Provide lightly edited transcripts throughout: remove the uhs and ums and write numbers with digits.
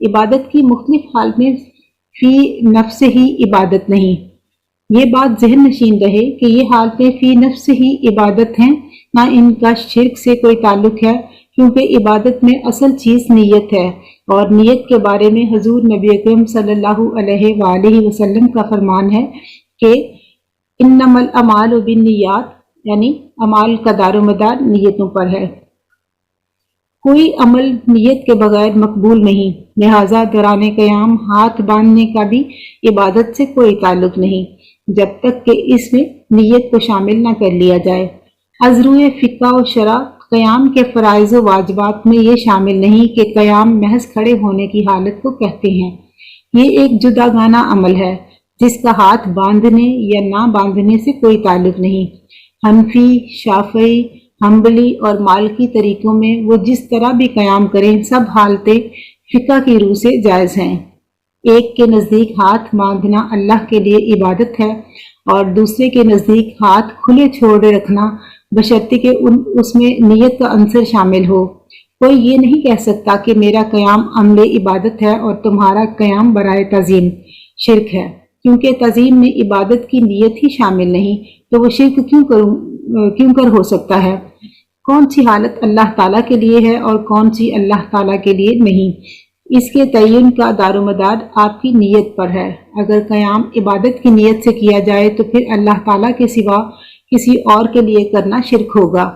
عبادت کی مختلف حالتیں فی نفس ہی عبادت نہیں۔ یہ بات ذہن نشین رہے کہ یہ حالتیں فی نفس ہی عبادت ہیں، نہ ان کا شرک سے کوئی تعلق ہے، کیونکہ عبادت میں اصل چیز نیت ہے، اور نیت کے بارے میں حضور نبی اکرم صلی اللہ علیہ وآلہ وسلم کا فرمان ہے کہ انما الاعمال بالنیات، یعنی اعمال کا دار و مدار نیتوں پر ہے۔ کوئی عمل نیت کے بغیر مقبول نہیں، لہذا دوران قیام ہاتھ باندھنے کا بھی عبادت سے کوئی تعلق نہیں جب تک کہ اس میں نیت کو شامل نہ کر لیا جائے۔ از روئے فقہ و شرع قیام کے فرائض و واجبات میں یہ شامل نہیں کہ قیام محض کھڑے ہونے کی حالت کو کہتے ہیں۔ یہ ایک جداگانہ عمل ہے جس کا ہاتھ باندھنے یا نہ باندھنے سے کوئی تعلق نہیں۔ حنفی، شافعی، حنبلی اور مالکی طریقوں میں وہ جس طرح بھی قیام کریں، سب حالتیں فقہ کی روح سے جائز ہیں۔ ایک کے نزدیک ہاتھ باندھنا اللہ کے لیے عبادت ہے، اور دوسرے کے نزدیک ہاتھ کھلے چھوڑے رکھنا بشرطے کہ اس میں نیت کا عنصر شامل ہو۔ کوئی یہ نہیں کہہ سکتا کہ میرا قیام عمل عبادت ہے اور تمہارا قیام برائے تعظیم شرک ہے، کیونکہ تعظیم میں عبادت کی نیت ہی شامل نہیں، تو وہ شرک کیوں کر ہو سکتا ہے؟ کون سی حالت اللہ تعالیٰ کے لیے ہے اور کون سی اللہ تعالیٰ کے لیے نہیں، اس کے تعین کا دار و مدار آپ کی نیت پر ہے۔ اگر قیام عبادت کی نیت سے کیا جائے تو پھر اللہ تعالیٰ کے سوا کسی اور کے لیے کرنا شرک ہوگا۔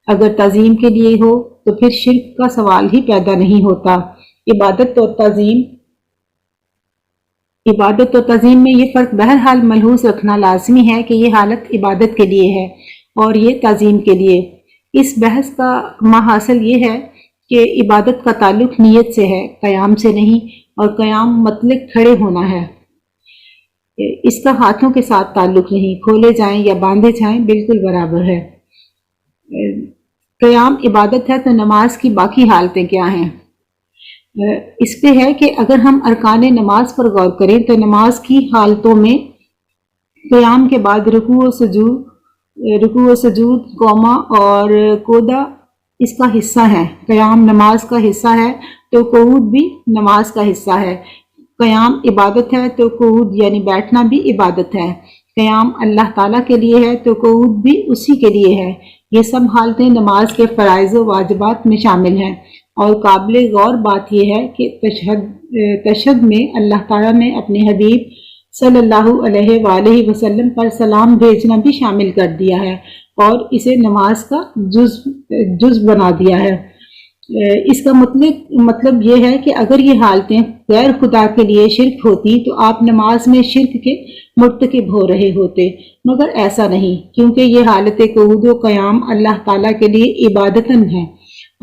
اگر تعظیم کے لیے ہو تو پھر شرک کا سوال ہی پیدا نہیں ہوتا۔ عبادت اور تعظیم میں یہ فرق بہرحال ملحوظ رکھنا لازمی ہے کہ یہ حالت عبادت کے لیے ہے اور یہ تعظیم کے لیے۔ اس بحث کا ماحصل یہ ہے کہ عبادت کا تعلق نیت سے ہے، قیام سے نہیں، اور قیام مطلق کھڑے ہونا ہے، اس کا ہاتھوں کے ساتھ تعلق نہیں، کھولے جائیں یا باندھے جائیں بالکل برابر ہے۔ قیام عبادت ہے تو نماز کی باقی حالتیں کیا ہیں؟ اس پہ ہے کہ اگر ہم ارکان نماز پر غور کریں تو نماز کی حالتوں میں قیام کے بعد رکوع و سجود، قوما اور کودا اس کا حصہ ہے۔ قیام نماز کا حصہ ہے تو قعود بھی نماز کا حصہ ہے۔ قیام عبادت ہے تو قعود یعنی بیٹھنا بھی عبادت ہے۔ قیام اللہ تعالیٰ کے لیے ہے تو قعود بھی اسی کے لیے ہے۔ یہ سب حالتیں نماز کے فرائض و واجبات میں شامل ہیں، اور قابل غور بات یہ ہے کہ تشہد میں اللہ تعالیٰ نے اپنے حبیب صلی اللہ علیہ وآلہ وسلم پر سلام بھیجنا بھی شامل کر دیا ہے اور اسے نماز کا جز بنا دیا ہے۔ اس کا مطلب یہ ہے کہ اگر یہ حالتیں غیر خدا کے لیے شرک ہوتی تو آپ نماز میں شرک کے مرتکب ہو رہے ہوتے، مگر ایسا نہیں، کیونکہ یہ حالت قعود و قیام اللہ تعالیٰ کے لیے عبادتاً ہے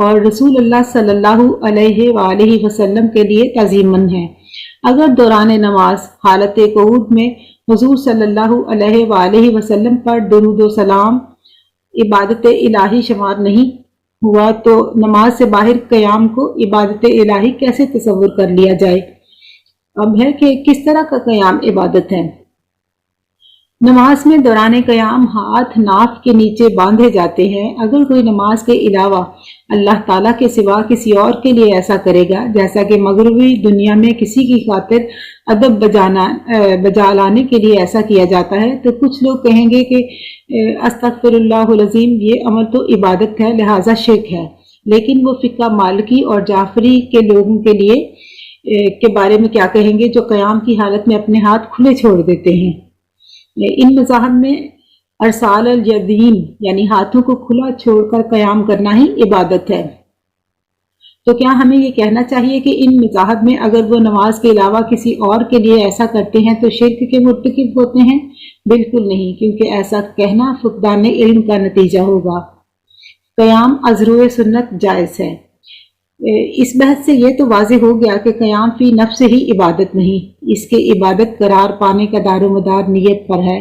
اور رسول اللہ صلی اللہ علیہ وآلہ وسلم کے لیے تعظیماً ہے۔ اگر دوران نماز حالت قعود میں حضور صلی اللہ علیہ وآلہ وسلم پر درود و سلام عبادت الہی شمار نہیں ہوا تو نماز سے باہر قیام کو عبادت الہی کیسے تصور کر لیا جائے؟ اب ہے کہ کس طرح کا قیام عبادت ہے۔ نماز میں دوران قیام ہاتھ ناف کے نیچے باندھے جاتے ہیں۔ اگر کوئی نماز کے علاوہ اللہ تعالیٰ کے سوا کسی اور کے لیے ایسا کرے گا، جیسا کہ مغربی دنیا میں کسی کی خاطر ادب بجا لانے کے لیے ایسا کیا جاتا ہے، تو کچھ لوگ کہیں گے کہ استغفر اللہ العظیم، یہ عمل تو عبادت ہے لہٰذا شرک ہے۔ لیکن وہ فقہ مالکی اور جعفری کے لوگوں کے بارے میں کیا کہیں گے جو قیام کی حالت میں اپنے ہاتھ کھلے چھوڑ دیتے ہیں؟ ان مذاہب میں ارسال الیدین یعنی ہاتھوں کو کھلا چھوڑ کر قیام کرنا ہی عبادت ہے۔ تو کیا ہمیں یہ کہنا چاہیے کہ ان مذاہب میں اگر وہ نماز کے علاوہ کسی اور کے لیے ایسا کرتے ہیں تو شرک کے مرتکب ہوتے ہیں؟ بالکل نہیں، کیونکہ ایسا کہنا فقدان علم کا نتیجہ ہوگا۔ قیام از روئے سنت جائز ہے۔ اس بحث سے یہ تو واضح ہو گیا کہ قیام فی نفس ہی عبادت نہیں، اس کے عبادت قرار پانے کا دار و مدار نیت پر ہے۔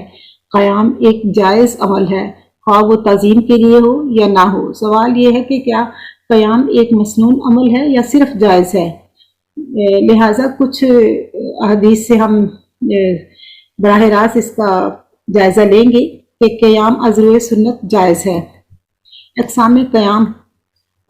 قیام ایک جائز عمل ہے، خواہ وہ تعظیم کے لیے ہو یا نہ ہو۔ سوال یہ ہے کہ کیا قیام ایک مسنون عمل ہے یا صرف جائز ہے؟ لہٰذا کچھ احادیث سے ہم براہ راست اس کا جائزہ لیں گے کہ قیام از روئے سنت جائز ہے۔ اقسام قیام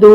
2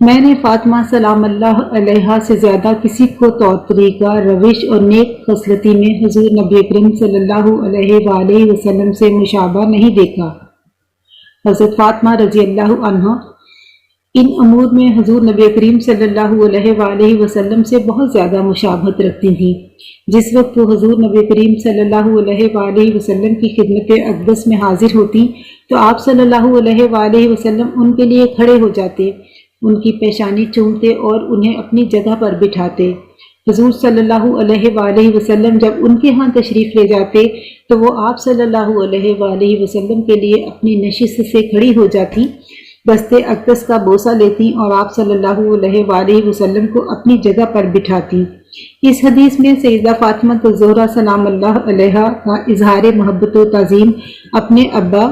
میں نے فاطمہ سلام اللہ علیہا سے زیادہ کسی کو طور طریقہ، روش اور نیک خصلتی میں حضور نبی اکرم صلی اللہ علیہ وآلہ وسلم سے مشابہ نہیں دیکھا۔ حضرت فاطمہ رضی اللہ عنہا ان امور میں حضور نبی کریم صلی اللہ علیہ وآلہ وسلم سے بہت زیادہ مشابہت رکھتی تھیں۔ جس وقت وہ حضور نبی کریم صلی اللہ علیہ وآلہ وسلم کی خدمت اقدس میں حاضر ہوتی تو آپ صلی اللہ علیہ وآلہ وسلم ان کے لیے کھڑے ہو جاتے، ان کی پیشانی چومتے اور انہیں اپنی جگہ پر بٹھاتے۔ حضور صلی اللہ علیہ وآلہ وسلم جب ان کے ہاں تشریف لے جاتے تو وہ آپ صلی اللہ علیہ وآلہ وسلم کے لیے اپنی نشست سے کھڑی ہو جاتی، دست اقدس کا بوسہ لیتی اور آپ صلی اللہ علیہ وآلہ وسلم کو اپنی جگہ پر بٹھاتی۔ اس حدیث میں سیدہ فاطمہ الزہرا سلام اللہ علیہا کا اظہار محبت و تعظیم اپنے ابا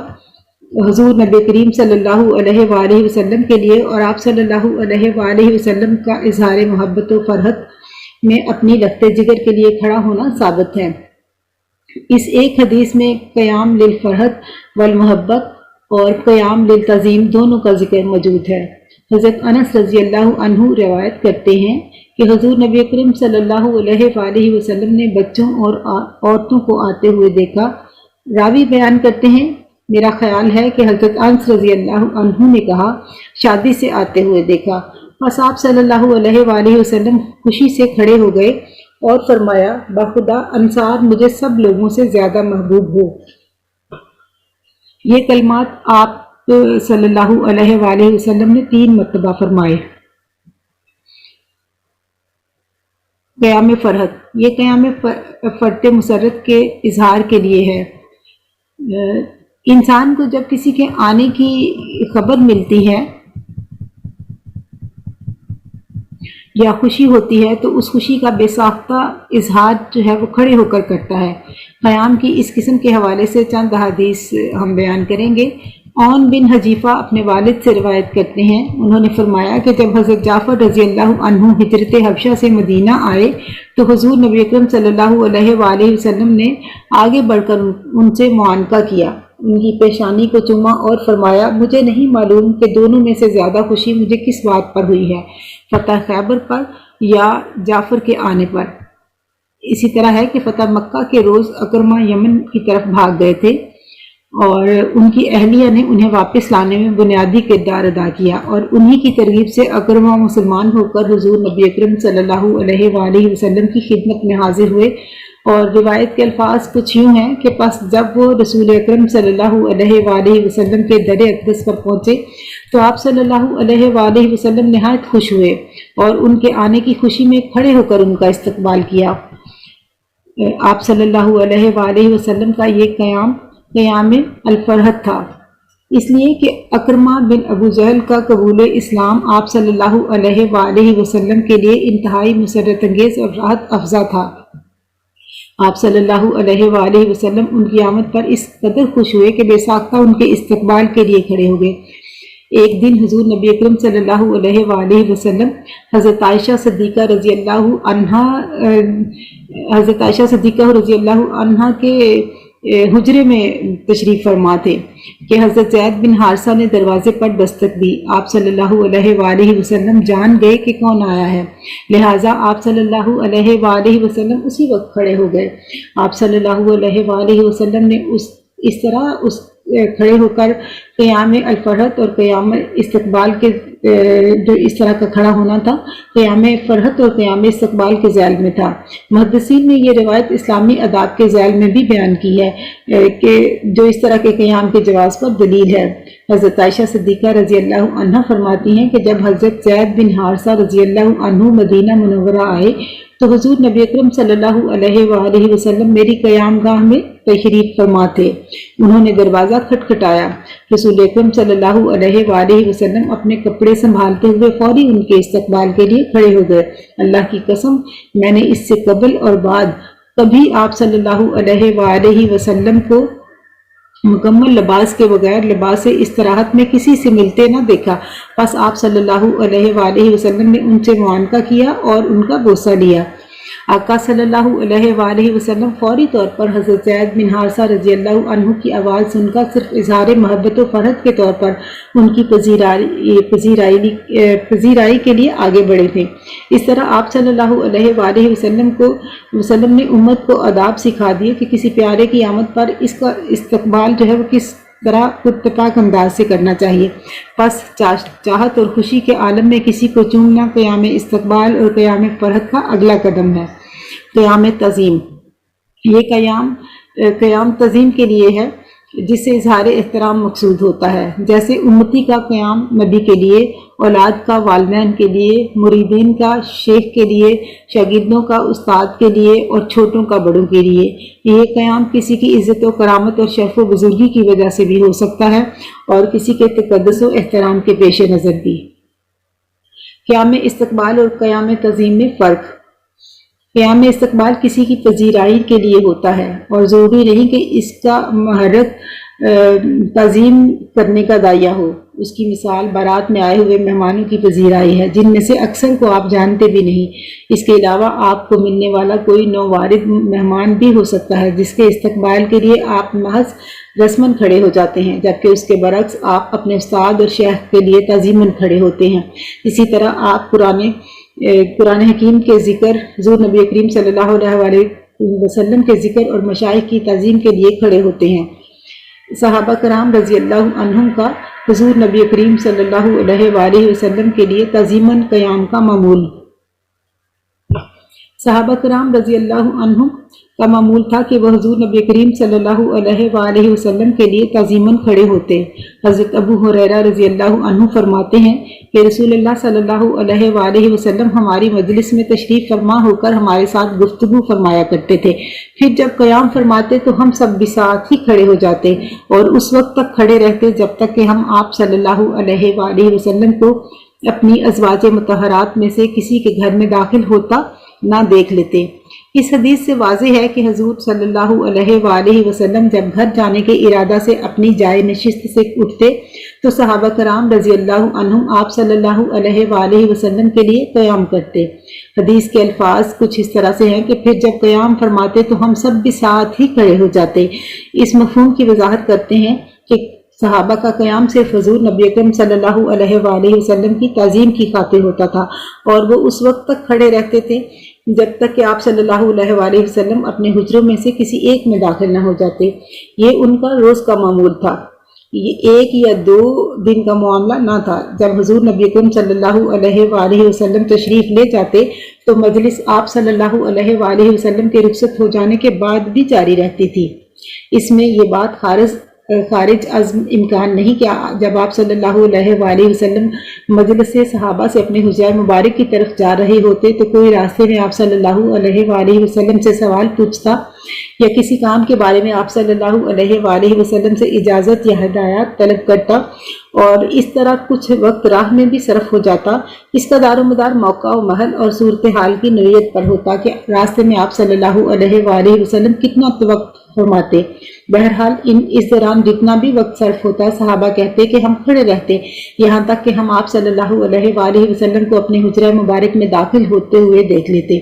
حضور نبی کریم صلی اللہ علیہ وآلہ وسلم کے لیے اور آپ صلی اللہ علیہ وآلہ وسلم کا اظہار محبت و فرحت میں اپنی لخت جگر کے لیے کھڑا ہونا ثابت ہے۔ اس ایک حدیث میں قیام للفرحت والمحبت اور قیام للتعظیم دونوں کا ذکر موجود ہے۔ حضرت انس رضی اللہ عنہ روایت کرتے ہیں کہ حضور نبی اکرم صلی اللہ علیہ وآلہ وسلم نے بچوں اور عورتوں کو آتے ہوئے دیکھا۔ راوی بیان کرتے ہیں، میرا خیال ہے کہ حضرت انس رضی اللہ عنہ نے کہا، شادی سے آتے ہوئے دیکھا۔ بس آپ صلی اللہ علیہ وآلہ وسلم خوشی سے کھڑے ہو گئے اور فرمایا، بخدا انصار مجھے سب لوگوں سے زیادہ محبوب ہو۔ یہ کلمات آپ صلی اللہ علیہ وآلہ وسلم نے 3 مرتبہ فرمائے۔ قیام فرحت، یہ قیام فرحت مسرت کے اظہار کے لیے ہے۔ انسان کو جب کسی کے آنے کی خبر ملتی ہے یا خوشی ہوتی ہے تو اس خوشی کا بے ساختہ اظہار جو ہے وہ کھڑے ہو کر کرتا ہے۔ قیام کی اس قسم کے حوالے سے چند احادیث ہم بیان کریں گے۔ عون بن حذیفہ اپنے والد سے روایت کرتے ہیں، انہوں نے فرمایا کہ جب حضرت جعفر رضی اللہ عنہ ہجرت حبشہ سے مدینہ آئے تو حضور نبی اکرم صلی اللہ علیہ وآلہ وسلم نے آگے بڑھ کر ان سے معانقہ کیا، ان کی پیشانی کو چوما اور فرمایا، مجھے نہیں معلوم کہ دونوں میں سے زیادہ خوشی مجھے کس بات پر ہوئی ہے، فتح خیبر پر یا جعفر کے آنے پر۔ اسی طرح ہے کہ فتح مکہ کے روز اکرمہ یمن کی طرف بھاگ گئے تھے اور ان کی اہلیہ نے انہیں واپس لانے میں بنیادی کردار ادا کیا اور انہی کی ترغیب سے اکرمہ مسلمان ہو کر حضور نبی اکرم صلی اللہ علیہ وآلہ وسلم کی خدمت میں حاضر ہوئے۔ اور روایت کے الفاظ کچھ یوں ہیں کہ پس جب وہ رسول اکرم صلی اللہ علیہ وآلہ وسلم کے در اقدس پر پہنچے تو آپ صلی اللہ علیہ وآلہ وسلم نہایت خوش ہوئے اور ان کے آنے کی خوشی میں کھڑے ہو کر ان کا استقبال کیا۔ آپ صلی اللہ علیہ وآلہ وسلم کا یہ قیام الفرحت تھا، اس لیے کہ اکرمہ بن ابو جہل کا قبول اسلام آپ صلی اللہ علیہ وآلہ وسلم کے لیے انتہائی مسرت انگیز اور راحت افزا تھا۔ آپ صلی اللہ علیہ وآلہ وسلم ان کی آمد پر اس قدر خوش ہوئے کہ بے ساختہ ان کے استقبال کے لیے کھڑے ہو گئے۔ ایک دن حضور نبی اکرم صلی اللہ علیہ وآلہ وسلم حضرت عائشہ صدیقہ رضی اللہ عنہا کے حجرے میں تشریف فرما تھے کہ حضرت زید بن حارثہ نے دروازے پر دستک دی۔ آپ صلی اللہ علیہ وآلہ وسلم جان گئے کہ کون آیا ہے، لہٰذا آپ صلی اللہ علیہ وآلہ وسلم اسی وقت کھڑے ہو گئے۔ آپ صلی اللہ علیہ وآلہ وسلم نے اس طرح کھڑے ہو کر قیام الفرحت اور قیام استقبال کے جو اس طرح کا کھڑا ہونا تھا، قیام فرحت اور قیام استقبال کے ذیل میں تھا۔ محدثین نے یہ روایت اسلامی آداب کے ذیل میں بھی بیان کی ہے کہ جو اس طرح کے قیام کے جواز پر دلیل ہے۔ حضرت عائشہ صدیقہ رضی اللہ عنہ فرماتی ہیں کہ جب حضرت زید بن حارثہ رضی اللہ عنہ مدینہ منورہ آئے تو حضور نبی اکرم صلی اللہ علیہ وآلہ وسلم میری قیام گاہ میں تشریف فرما تھے۔ انہوں نے دروازہ کھٹکھٹایا۔ رسول اکرم صلی اللہ علیہ وآلہ وسلم اپنے کپڑے سنبھالتے ہوئے فوری ان کے استقبال کے لیے کھڑے ہو گئے۔ اللہ کی قسم، میں نے اس سے قبل اور بعد کبھی آپ صلی اللہ علیہ وآلہ وسلم کو مکمل لباس کے بغیر لباس استراحت میں کسی سے ملتے نہ دیکھا۔ بس آپ صلی اللہ علیہ وآلہ وسلم نے ان سے معانقہ کیا اور ان کا بوسہ لیا۔ آقا صلی اللہ علیہ وآلہ وسلم فوری طور پر حضرت زید بن حارثہ رضی اللہ عنہ کی آواز سن کر صرف اظہار محبت و فرحت کے طور پر ان کی پذیرائی کے لیے آگے بڑھے تھے۔ اس طرح آپ صلی اللہ علیہ وآلہ وسلم نے امت کو آداب سکھا دیے کہ کسی پیارے کی آمد پر اس کا استقبال جو ہے وہ کس طرح پرتپاک انداز سے کرنا چاہیے۔ پس چاہت اور خوشی کے عالم میں کسی کو چومنا قیام استقبال اور قیام فرحت کا اگلا قدم ہے۔ قیام تعظیم، یہ قیام تعظیم کے لیے ہے جس سے اظہار احترام مقصود ہوتا ہے، جیسے امتی کا قیام نبی کے لیے، اولاد کا والدین کے لیے، مریدین کا شیخ کے لیے، شاگردوں کا استاد کے لیے اور چھوٹوں کا بڑوں کے لیے۔ یہ قیام کسی کی عزت و کرامت اور شرف و بزرگی کی وجہ سے بھی ہو سکتا ہے اور کسی کے تقدس و احترام کے پیش نظر بھی۔ قیام استقبال اور قیام تعظیم میں فرق۔ قیام استقبال کسی کی پذیرائی کے لیے ہوتا ہے اور ضروری نہیں کہ اس کا محرک تعظیم کرنے کا داعیہ ہو۔ اس کی مثال بارات میں آئے ہوئے مہمانوں کی پذیرائی ہے، جن میں سے اکثر کو آپ جانتے بھی نہیں۔ اس کے علاوہ آپ کو ملنے والا کوئی نووارد مہمان بھی ہو سکتا ہے جس کے استقبال کے لیے آپ محض رسماً کھڑے ہو جاتے ہیں، جبکہ اس کے برعکس آپ اپنے استاد اور شیخ کے لیے تعظیماً کھڑے ہوتے ہیں۔ اسی طرح آپ قرآن حکیم کے ذکر، حضور نبی کریم صلی اللہ علیہ وآلہ وسلم کے ذکر اور مشائخ کی تعظیم کے لیے کھڑے ہوتے ہیں۔ صحابہ کرام رضی اللہ عنہم کا حضور نبی کریم صلی اللہ علیہ وآلہ وسلم کے لیے تعظیماً قیام کا معمول۔ صحابہ کرام رضی اللہ عنہم کا معمول تھا کہ وہ حضور نبی کریم صلی اللہ علیہ وآلہ وسلم کے لیے تعظیماً کھڑے ہوتے۔ حضرت ابو ہریرہ رضی اللہ عنہ فرماتے ہیں کہ رسول اللہ صلی اللہ علیہ وآلہ وسلم ہماری مجلس میں تشریف فرما ہو کر ہمارے ساتھ گفتگو فرمایا کرتے تھے، پھر جب قیام فرماتے تو ہم سب بھی ساتھ ہی کھڑے ہو جاتے اور اس وقت تک کھڑے رہتے جب تک کہ ہم آپ صلی اللہ علیہ وآلہ وسلم کو اپنی ازواج مطہرات میں سے کسی کے گھر میں داخل ہوتا نہ دیکھ لیتے۔ اس حدیث سے واضح ہے کہ حضور صلی اللہ علیہ وآلہ وسلم جب گھر جانے کے ارادہ سے اپنی جائے نشست سے اٹھتے تو صحابہ کرام رضی اللہ عنہم آپ صلی اللہ علیہ وآلہ وسلم کے لیے قیام کرتے۔ حدیث کے الفاظ کچھ اس طرح سے ہیں کہ پھر جب قیام فرماتے تو ہم سب بھی ساتھ ہی کھڑے ہو جاتے۔ اس مفہوم کی وضاحت کرتے ہیں کہ صحابہ کا قیام صرف حضور نبی اکرم صلی اللہ علیہ وآلہ وسلم کی تعظیم کی خاطر ہوتا تھا اور وہ اس وقت تک کھڑے رہتے تھے جب تک کہ آپ صلی اللہ علیہ وآلہ وسلم اپنے حجروں میں سے کسی ایک میں داخل نہ ہو جاتے۔ یہ ان کا روز کا معمول تھا، یہ ایک یا دو دن کا معاملہ نہ تھا۔ جب حضور نبی اکرم صلی اللہ علیہ وآلہ وسلم تشریف لے جاتے تو مجلس آپ صلی اللہ علیہ وآلہ وسلم کے رخصت ہو جانے کے بعد بھی جاری رہتی تھی۔ اس میں یہ بات خارج از امکان نہیں کہ جب آپ صلی اللہ علیہ وآلہ وسلم مجلس سے صحابہ سے اپنے حجرہ مبارک کی طرف جا رہے ہوتے تو کوئی راستے میں آپ صلی اللہ علیہ وآلہ وسلم سے سوال پوچھتا یا کسی کام کے بارے میں آپ صلی اللہ علیہ وآلہ وسلم سے اجازت یا ہدایات طلب کرتا اور اس طرح کچھ وقت راہ میں بھی صرف ہو جاتا۔ اس کا دار و مدار موقع و محل اور صورتحال کی نوعیت پر ہوتا کہ راستے میں آپ صلی اللہ علیہ وآلہ وسلم کتنا وقت فرماتے۔ بہرحال اس دوران جتنا بھی وقت صرف ہوتا صحابہ کہتے کہ ہم کھڑے رہتے یہاں تک کہ ہم آپ صلی اللہ علیہ وآلہ وسلم کو اپنے حجرہ مبارک میں داخل ہوتے ہوئے دیکھ لیتے۔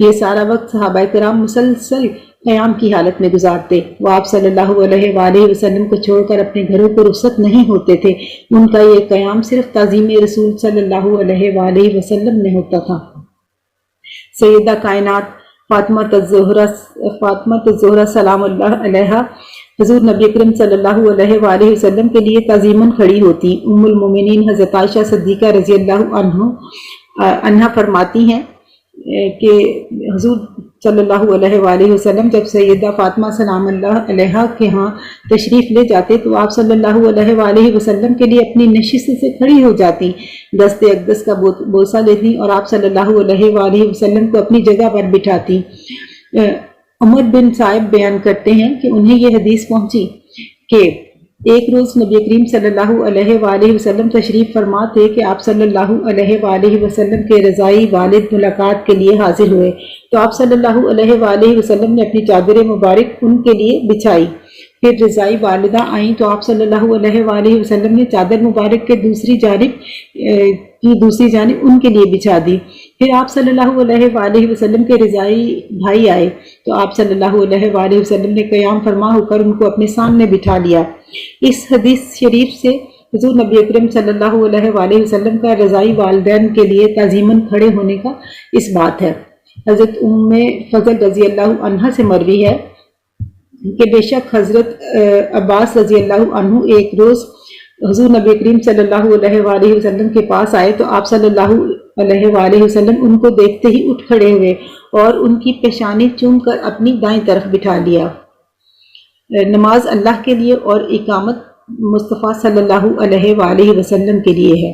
یہ سارا وقت صحابہ کرام مسلسل قیام کی حالت میں گزارتے۔ وہ آپ صلی اللہ علیہ وآلہ وسلم کو چھوڑ کر اپنے گھروں کو رخصت نہیں ہوتے تھے۔ ان کا یہ قیام صرف تعظیم رسول صلی اللہ علیہ وآلہ وسلم میں ہوتا تھا۔ سیدہ کائنات فاطمہ الزہرا سلام اللہ علیہا حضور نبی اکرم صلی اللہ علیہ وآلہ وسلم کے لیے تعظیماً کھڑی ہوتی۔ ام المومنین حضرت عائشہ صدیقہ رضی اللہ عنہا فرماتی ہیں کہ حضور صلی اللہ علیہ وآلہ وسلم جب سیدہ فاطمہ سلام اللہ علیہا کے ہاں تشریف لے جاتے تو آپ صلی اللہ علیہ وآلہ وسلم کے لیے اپنی نشست سے کھڑی ہو جاتی، دست اقدس کا بوسہ لیتی اور آپ صلی اللہ علیہ وآلہ وسلم کو اپنی جگہ پر بٹھاتی۔ عمر بن صائب بیان کرتے ہیں کہ انہیں یہ حدیث پہنچی کہ ایک روز نبی کریم صلی اللہ علیہ وآلہ وسلم تشریف فرما تھے کہ آپ صلی اللہ علیہ وآلہ وسلم کے رضائی والد ملاقات کے لیے حاضر ہوئے تو آپ صلی اللہ علیہ وآلہ وسلم نے اپنی چادر مبارک ان کے لیے بچھائی۔ پھر رضائی والدہ آئیں تو آپ صلی اللہ علیہ وآلہ وسلم نے چادر مبارک کے دوسری جانب ان کے لیے بچھا دی۔ پھر آپ صلی اللہ علیہ وآلہ وسلم کے رضائی بھائی آئے تو آپ صلی اللہ علیہ وآلہ وسلم نے قیام فرما ہو کر ان کو اپنے سامنے بٹھا لیا۔ اس حدیث شریف سے حضور نبی اکرم صلی اللہ علیہ وآلہ وسلم کا رضائی والدین کے لیے تعظیماً کھڑے ہونے کا اس بات ہے۔ حضرت ام فضل رضی اللہ عنہ سے مروی ہے کہ بے شک حضرت عباس رضی اللہ عنہ ایک روز حضور نبی کریم صلی اللہ علیہ وآلہ وسلم کے پاس آئے تو آپ صلی اللہ علیہ وآلہ وسلم ان کو دیکھتے ہی اٹھ کھڑے ہوئے اور ان کی پیشانی چوم کر اپنی دائیں طرف بٹھا لیا۔ نماز اللہ کے لیے اور اقامت مصطفیٰ صلی اللہ علیہ وآلہ وسلم کے لیے ہے۔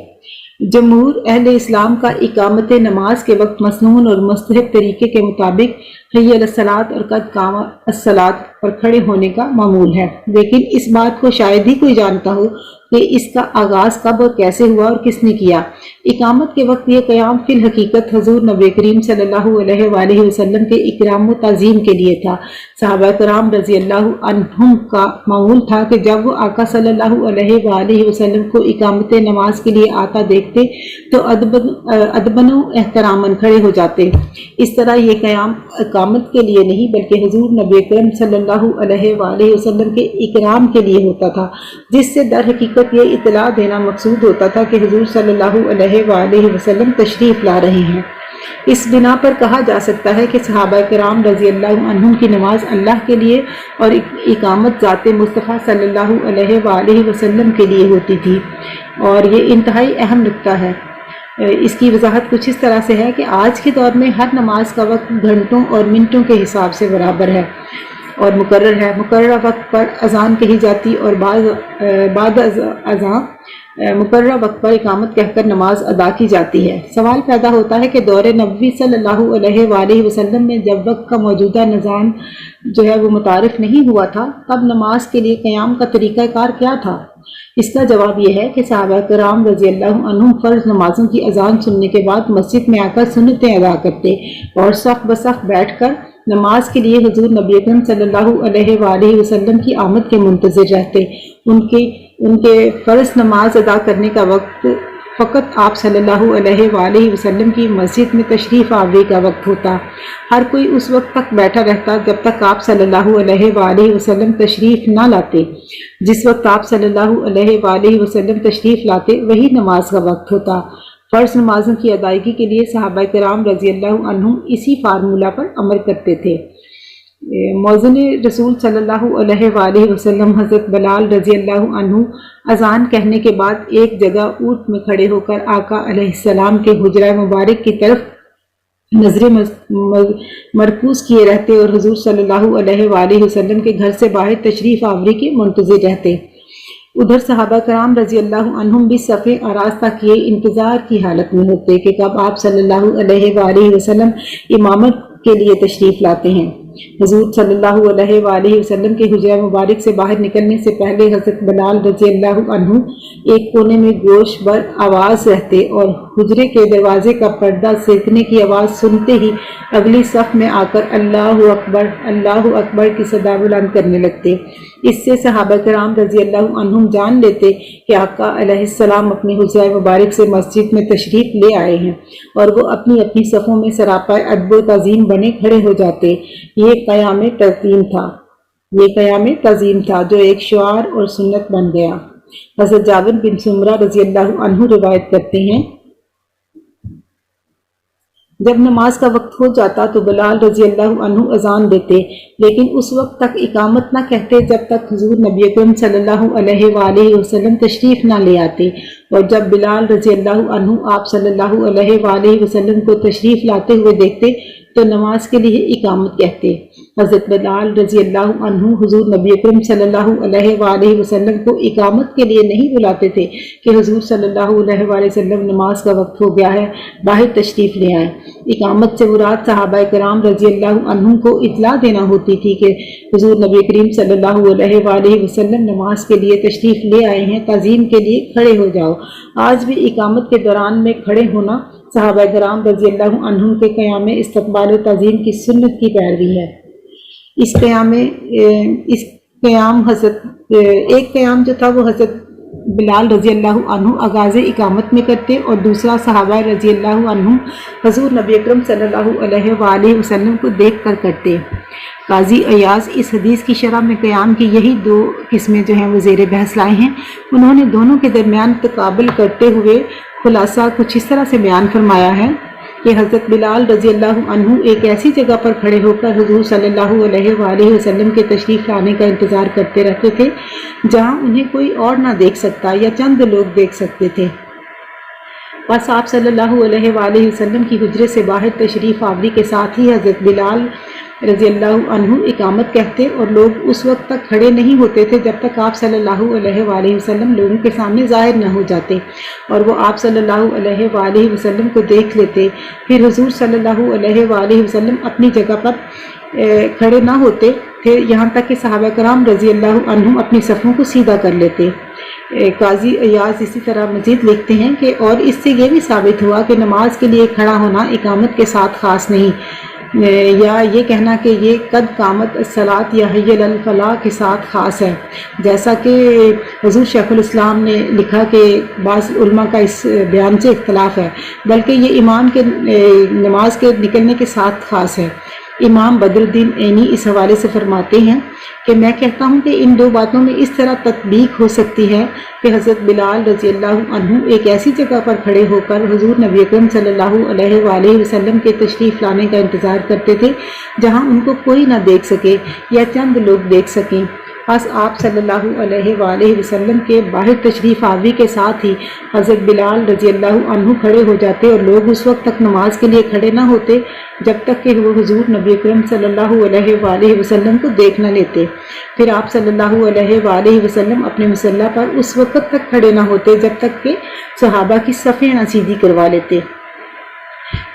جمہور اہل اسلام کا اقامت نماز کے وقت مسنون اور مستحب طریقے کے مطابق حی علی الصلاۃ اور قد قامت الصلاۃ پر کھڑے ہونے کا معمول ہے، لیکن اس بات کو شاید ہی کوئی جانتا ہو کہ اس کا آغاز کب اور کیسے ہوا اور کس نے کیا۔ اقامت کے وقت یہ قیام فی الحقیقت حضور نبی کریم صلی اللہ علیہ وآلہ وسلم کے اکرام و تعظیم کے لیے تھا۔ صحابہ کرام رضی اللہ عنہم کا معمول تھا کہ جب وہ آقا صلی اللہ علیہ وآلہ وسلم کو اقامت نماز کے لیے آتا دیکھتے تو ادباً و احتراماً کھڑے ہو جاتے۔ اس طرح یہ قیام اقامت کے لیے نہیں بلکہ حضور نبی اکرم صلی اللہ علیہ وآلہ وسلم کے اکرام کے لیے ہوتا تھا، جس سے در حقیقت یہ اطلاع دینا مقصود ہوتا تھا کہ حضور صلی اللہ علیہ وآلہ وسلم تشریف لا رہے ہیں۔ اس بنا پر کہا جا سکتا ہے کہ صحابہ کرام رضی اللہ عنہم کی نماز اللہ کے لیے اور اقامت ذات مصطفیٰ صلی اللہ علیہ وآلہ وسلم کے لیے ہوتی تھی، اور یہ انتہائی اہم نکتہ ہے۔ اس کی وضاحت کچھ اس طرح سے ہے کہ آج کے دور میں ہر نماز کا وقت گھنٹوں اور منٹوں کے حساب سے برابر ہے اور مقرر ہے۔ مقررہ وقت پر اذان کہی جاتی اور بعد اذان مقررہ وقت پر اقامت کہہ کر نماز ادا کی جاتی ہے۔ سوال پیدا ہوتا ہے کہ دور نبوی صلی اللہ علیہ وآلہ وسلم میں جب وقت کا موجودہ نظام وہ متعارف نہیں ہوا تھا، تب نماز کے لیے قیام کا طریقہ کار کیا تھا؟ اس کا جواب یہ ہے کہ صحابہ کرام رضی اللہ عنہم فرض نمازوں کی اذان سننے کے بعد مسجد میں آ کر سنتیں ادا کرتے اور صف بصف بیٹھ کر نماز کے لیے حضور نبی اکرم صلی اللہ علیہ وآلہ وسلم کی آمد کے منتظر رہتے۔ ان کے فرض نماز ادا کرنے کا وقت فقط آپ صلی اللہ علیہ وآلہ وسلم کی مسجد میں تشریف آوری کا وقت ہوتا۔ ہر کوئی اس وقت تک بیٹھا رہتا جب تک آپ صلی اللہ علیہ وآلہ وسلم تشریف نہ لاتے۔ جس وقت آپ صلی اللہ علیہ وآلہ وسلم تشریف لاتے وہی نماز کا وقت ہوتا۔ فرض نمازوں کی ادائیگی کے لیے صحابہ کرام رضی اللہ عنہم اسی فارمولہ پر عمل کرتے تھے۔ مؤذن رسول صلی اللہ علیہ وآلہ وسلم حضرت بلال رضی اللہ عنہ اذان کہنے کے بعد ایک جگہ اونٹ میں کھڑے ہو کر آقا علیہ السلام کے حجرہ مبارک کی طرف نظریں مرکوز کیے رہتے اور حضور صلی اللہ علیہ وآلہ وسلم کے گھر سے باہر تشریف آوری کے منتظر رہتے۔ ادھر صحابہ کرام رضی اللہ عنہم بھی صفیں آراستہ کیے انتظار کی حالت میں ہوتے کہ کب آپ صلی اللہ علیہ وآلہ وسلم امامت کے لیے تشریف لاتے ہیں۔ حضور صلی اللہ علیہ وآلہ وسلم کے حجرہ مبارک سے باہر نکلنے سے پہلے حضرت بلال رضی اللہ عنہ ایک کونے میں گوش بر آواز رہتے اور حجرے کے دروازے کا پردہ سرکنے کی آواز سنتے ہی اگلی صف میں آ کر اللہ اکبر کی صدا بلند کرنے لگتے۔ اس سے صحابہ کرام رضی اللہ عنہم جان لیتے کہ آقا علیہ السلام اپنے حجرہ مبارک سے مسجد میں تشریف لے آئے ہیں اور وہ اپنی اپنی صفوں میں سراپا ادب و تعظیم بنے کھڑے ہو جاتے۔ یہ قیام تعظیم تھا جو ایک شعار اور سنت بن گیا۔ حضرت جابر بن سمرہ رضی اللہ عنہ روایت کرتے ہیں جب نماز کا وقت ہو جاتا تو بلال رضی اللہ عنہ اذان دیتے، لیکن اس وقت تک اقامت نہ کہتے جب تک حضور نبی اکرم صلی اللہ علیہ وآلہ وسلم تشریف نہ لے آتے، اور جب بلال رضی اللہ عنہ آپ صلی اللہ علیہ وآلہ وسلم کو تشریف لاتے ہوئے دیکھتے تو نماز کے لیے اقامت کہتے۔ حضرت بلال رضی اللہ عنہ حضور نبی اکرم صلی اللہ علیہ وآلہ وسلم کو اقامت کے لیے نہیں بلاتے تھے کہ حضور صلی اللہ علیہ وآلہ وسلم نماز کا وقت ہو گیا ہے، باہر تشریف لے آئیں۔ اقامت سے مراد صحابہ کرام رضی اللہ عنہم کو اطلاع دینا ہوتی تھی کہ حضور نبی کریم صلی اللہ علیہ وآلہ وسلم نماز کے لیے تشریف لے آئے ہیں، تعظیم کے لیے کھڑے ہو جاؤ۔ آج بھی اقامت کے دوران میں کھڑے ہونا صحابہ کرام رضی اللہ عنہم کے قیام استقبال و تعظیم کی سنت کی پیروی ہے۔ قیام ایک قیام جو تھا وہ حضرت بلال رضی اللہ عنہ آغاز اقامت میں کرتے اور دوسرا صحابہ رضی اللہ عنہ حضور نبی اکرم صلی اللہ علیہ وآلہ وسلم کو دیکھ کر کرتے۔ قاضی ایاز اس حدیث کی شرح میں قیام کی یہی دو قسمیں جو ہیں وہ زیر بحث لائے ہیں۔ انہوں نے دونوں کے درمیان تقابل کرتے ہوئے خلاصہ کچھ اس طرح سے بیان فرمایا ہے کہ حضرت بلال رضی اللہ عنہ ایک ایسی جگہ پر کھڑے ہو کر حضور صلی اللہ علیہ وآلہ وسلم کے تشریف لانے کا انتظار کرتے رہتے تھے جہاں انہیں کوئی اور نہ دیکھ سکتا یا چند لوگ دیکھ سکتے تھے۔ بس آپ صلی اللہ علیہ وآلہ وسلم کی حجرے سے باہر تشریف آوری کے ساتھ ہی حضرت بلال رضی اللہ عنہ اقامت کہتے اور لوگ اس وقت تک کھڑے نہیں ہوتے تھے جب تک آپ صلی اللہ علیہ وآلہ وسلم لوگوں کے سامنے ظاہر نہ ہو جاتے اور وہ آپ صلی اللہ علیہ وآلہ وسلم کو دیکھ لیتے۔ پھر حضور صلی اللہ علیہ وآلہ وسلم اپنی جگہ پر کھڑے نہ ہوتے تھے یہاں تک کہ صحابہ کرام رضی اللہ عنہم اپنی صفوں کو سیدھا کر لیتے۔ قاضی ایاز اسی طرح مزید لکھتے ہیں کہ اور اس سے یہ بھی ثابت ہوا کہ نماز کے لیے کھڑا ہونا اقامت کے ساتھ خاص نہیں، یا یہ کہنا کہ یہ قد قامت الصلاۃ یا حی علی الفلاح کے ساتھ خاص ہے، جیسا کہ حضور شیخ الاسلام نے لکھا کہ بعض علماء کا اس بیان سے اختلاف ہے، بلکہ یہ امام کے نماز کے نکلنے کے ساتھ خاص ہے۔ امام بدر الدین عینی اس حوالے سے فرماتے ہیں کہ میں کہتا ہوں کہ ان دو باتوں میں اس طرح تطبیق ہو سکتی ہے کہ حضرت بلال رضی اللہ عنہ ایک ایسی جگہ پر کھڑے ہو کر حضور نبی اکرم صلی اللہ علیہ وآلہ وسلم کے تشریف لانے کا انتظار کرتے تھے جہاں ان کو کوئی نہ دیکھ سکے یا چند لوگ دیکھ سکیں۔ بس آپ صلی اللہ علیہ وآلہ وسلم کے باہر تشریف آوری کے ساتھ ہی حضرت بلال رضی اللہ عنہ کھڑے ہو جاتے اور لوگ اس وقت تک نماز کے لیے کھڑے نہ ہوتے جب تک کہ وہ حضور نبی اکرم صلی اللہ علیہ وآلہ وسلم کو دیکھ نہ لیتے۔ پھر آپ صلی اللہ علیہ وآلہ وسلم اپنے مصلی پر اس وقت تک کھڑے نہ ہوتے جب تک کہ صحابہ کی صفیں نہ سیدھی کروا لیتے۔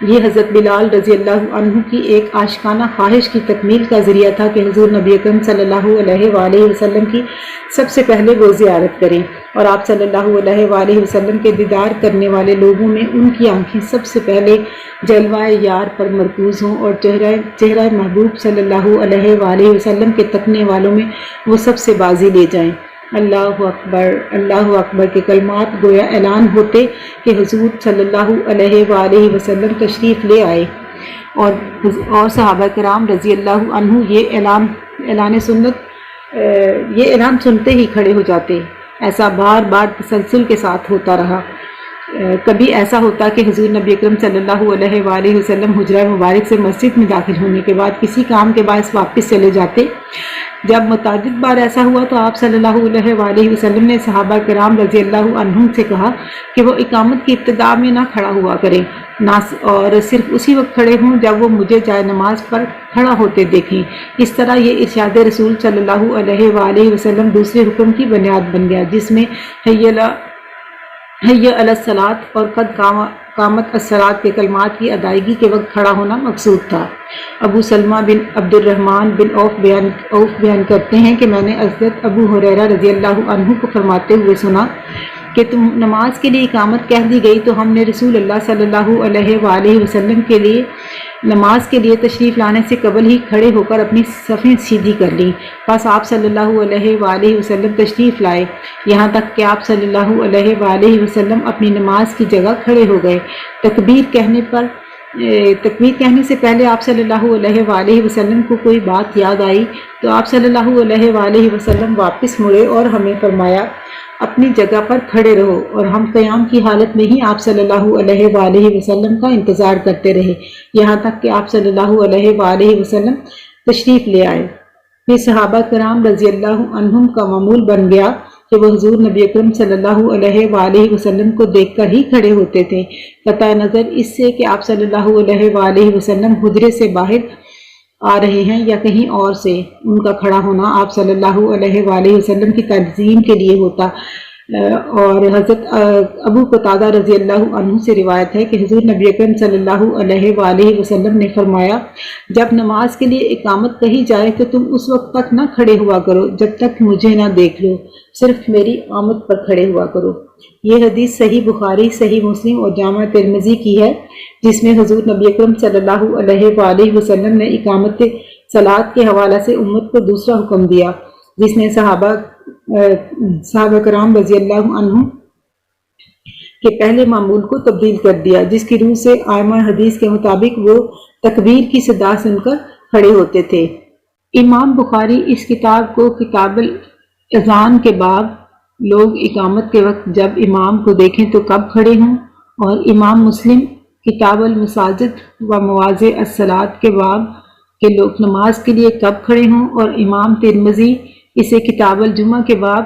یہ حضرت بلال رضی اللہ عنہ کی ایک عاشقانہ خواہش کی تکمیل کا ذریعہ تھا کہ حضور نبی اکرم صلی اللہ علیہ وآلہ وسلم کی سب سے پہلے وہ زیارت کریں، اور آپ صلی اللہ علیہ وآلہ وسلم کے دیدار کرنے والے لوگوں میں ان کی آنکھیں سب سے پہلے جلوہ یار پر مرکوز ہوں اور چہرہ محبوب صلی اللہ علیہ وآلہ وسلم کے تکنے والوں میں وہ سب سے بازی لے جائیں۔ اللہ اکبر کے کلمات گویا اعلان ہوتے کہ حضور صلی اللہ علیہ وآلہ وسلم تشریف لے آئے، اور صحابہ کرام رضی اللہ عنہ یہ اعلان سنتے ہی کھڑے ہو جاتے۔ ایسا بار بار تسلسل کے ساتھ ہوتا رہا۔ کبھی ایسا ہوتا کہ حضور نبی اکرم صلی اللہ علیہ وآلہ وسلم حجرہ مبارک سے مسجد میں داخل ہونے کے بعد کسی کام کے باعث واپس چلے جاتے۔ جب متعدد بار ایسا ہوا تو آپ صلی اللہ علیہ وآلہ وسلم نے صحابہ کرام رضی اللہ عنہم سے کہا کہ وہ اقامت کی ابتدا میں نہ کھڑا ہوا کریں اور صرف اسی وقت کھڑے ہوں جب وہ مجھے جائے نماز پر کھڑا ہوتے دیکھیں۔ اس طرح یہ ارشاد رسول صلی اللہ علیہ وآلہ وسلم دوسرے حکم کی بنیاد بن گیا، جس میں حی علی الصلاۃ اور قد قامت الصلاۃ کے کلمات کی ادائیگی کے وقت کھڑا ہونا مقصود تھا۔ ابو سلمہ بن عبد الرحمن بن عوف بیان کرتے ہیں کہ میں نے حضرت ابو ہریرہ رضی اللہ عنہ کو فرماتے ہوئے سنا کہ تم نماز کے لیے اقامت کہہ دی گئی تو ہم نے رسول اللہ صلی اللہ علیہ وآلہ وسلم کے لیے نماز کے لیے تشریف لانے سے قبل ہی کھڑے ہو کر اپنی صفیں سیدھی کر لیں۔ بس آپ صلی اللہ علیہ وآلہ وسلم تشریف لائے، یہاں تک کہ آپ صلی اللہ علیہ وآلہ وسلم اپنی نماز کی جگہ کھڑے ہو گئے۔ تکبیر کہنے سے پہلے آپ صلی اللہ علیہ وآلہ وسلم کو کوئی بات یاد آئی تو آپ صلی اللہ علیہ وآلہ وسلم واپس مڑے اور ہمیں فرمایا اپنی جگہ پر کھڑے رہو، اور ہم قیام کی حالت میں ہی آپ صلی اللہ علیہ وآلہ وسلم کا انتظار کرتے رہے یہاں تک کہ آپ صلی اللہ علیہ وآلہ وسلم تشریف لے آئے۔ پھر صحابہ کرام رضی اللہ عنہم کا معمول بن گیا کہ وہ حضور نبی اکرم صلی اللہ علیہ وآلہ وسلم کو دیکھ کر ہی کھڑے ہوتے تھے، قطع نظر اس سے کہ آپ صلی اللہ علیہ وآلہ وسلم حجرے سے باہر آ رہے ہیں یا کہیں اور سے۔ ان کا کھڑا ہونا آپ صلی اللہ علیہ وآلہ وسلم کی تعظیم کے لیے ہوتا، اور حضرت ابو قتادہ رضی اللہ عنہ سے روایت ہے کہ حضور نبی اکرم صلی اللہ علیہ وآلہ وسلم نے فرمایا جب نماز کے لیے اقامت کہی جائے تو تم اس وقت تک نہ کھڑے ہوا کرو جب تک مجھے نہ دیکھ لو، صرف میری آمد پر کھڑے ہوا کرو۔ یہ حدیث صحیح بخاری، صحیح مسلم اور جامع ترمذی کی ہے، جس میں حضور نبی اکرم صلی اللہ علیہ وآلہ وسلم نے اقامت صلاۃ کے حوالے سے امت کو دوسرا حکم دیا۔ جس نے صحابہ کرام رضی اللہ عنہ کے پہلے معمول کو تبدیل کر دیا، جس کی روح سے آئمہ حدیث کے مطابق وہ تکبیر کی صدا سن کر کھڑے ہوتے تھے۔ امام بخاری اس کتاب کو کتاب الاذان کے باب لوگ اقامت کے وقت جب امام کو دیکھیں تو کب کھڑے ہوں، اور امام مسلم کتاب المساجد و مواضع الصلاۃ کے باب کہ لوگ نماز کے لیے کب کھڑے ہوں، اور امام ترمذی اسے کتاب الجمعہ کے باب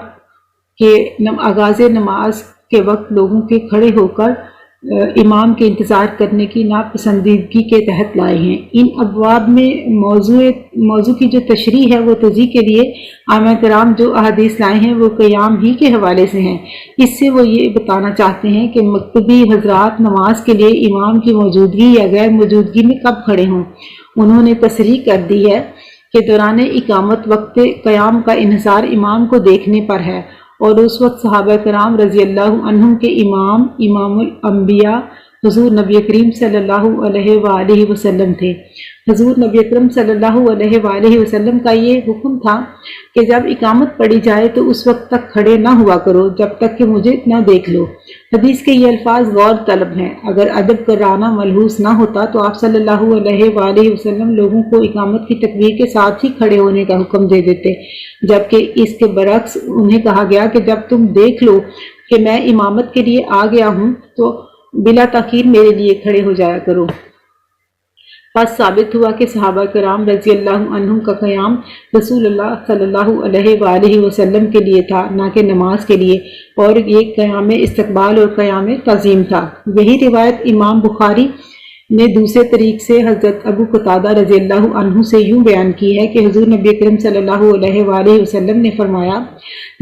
کہ آغاز نماز کے وقت لوگوں کے کھڑے ہو کر امام کے انتظار کرنے کی ناپسندیدگی کے تحت لائے ہیں۔ ان ابواب میں موضوع کی جو تشریح ہے وہ توضیح کے لیے علماء کرام جو احادیث لائے ہیں وہ قیام ہی کے حوالے سے ہیں۔ اس سے وہ یہ بتانا چاہتے ہیں کہ مقتدی حضرات نماز کے لیے امام کی موجودگی یا غیر موجودگی میں کب کھڑے ہوں۔ انہوں نے تصریح کر دی ہے کہ دوران اقامت وقت قیام کا انحصار امام کو دیکھنے پر ہے، اور اس وقت صحابہ کرام رضی اللہ عنہم کے امام الانبیاء حضور نبی کریم صلی اللہ علیہ وآلہ وسلم تھے۔ حضور نبی اکرم صلی اللہ علیہ وآلہ وسلم کا یہ حکم تھا کہ جب اقامت پڑھی جائے تو اس وقت تک کھڑے نہ ہوا کرو جب تک کہ مجھے نہ دیکھ لو۔ حدیث کے یہ الفاظ غور طلب ہیں۔ اگر ادب کرانا ملحوظ نہ ہوتا تو آپ صلی اللہ علیہ وآلہ وسلم لوگوں کو اقامت کی تکبیر کے ساتھ ہی کھڑے ہونے کا حکم دے دیتے، جبکہ اس کے برعکس انہیں کہا گیا کہ جب تم دیکھ لو کہ میں امامت کے لیے آ گیا ہوں تو بلا تاخیر میرے لیے کھڑے ہو جایا کرو۔ پس ثابت ہوا کہ صحابہ کرام رضی اللہ عنہم کا قیام رسول اللہ صلی اللہ علیہ وآلہ وسلم کے لیے تھا، نہ کہ نماز کے لیے، اور یہ قیام استقبال اور قیام تعظیم تھا۔ یہی روایت امام بخاری نے دوسرے طریق سے حضرت ابو قتادہ رضی اللہ عنہ سے یوں بیان کی ہے کہ حضور نبی کریم صلی اللہ علیہ وآلہ وسلم نے فرمایا،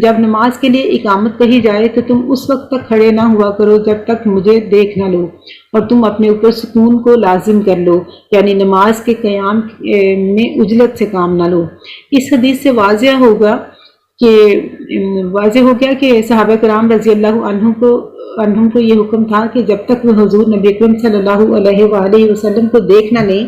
جب نماز کے لیے اقامت کہی جائے تو تم اس وقت تک کھڑے نہ ہوا کرو جب تک مجھے دیکھ نہ لو، اور تم اپنے اوپر سکون کو لازم کر لو، یعنی نماز کے قیام میں عجلت سے کام نہ لو۔ اس حدیث سے واضح ہو گیا کہ صحابہ کرام رضی اللہ عنہم کو یہ حکم تھا کہ جب تک وہ حضور نبی اکرم صلی اللہ علیہ وآلہ وسلم کو دیکھ نہ لیں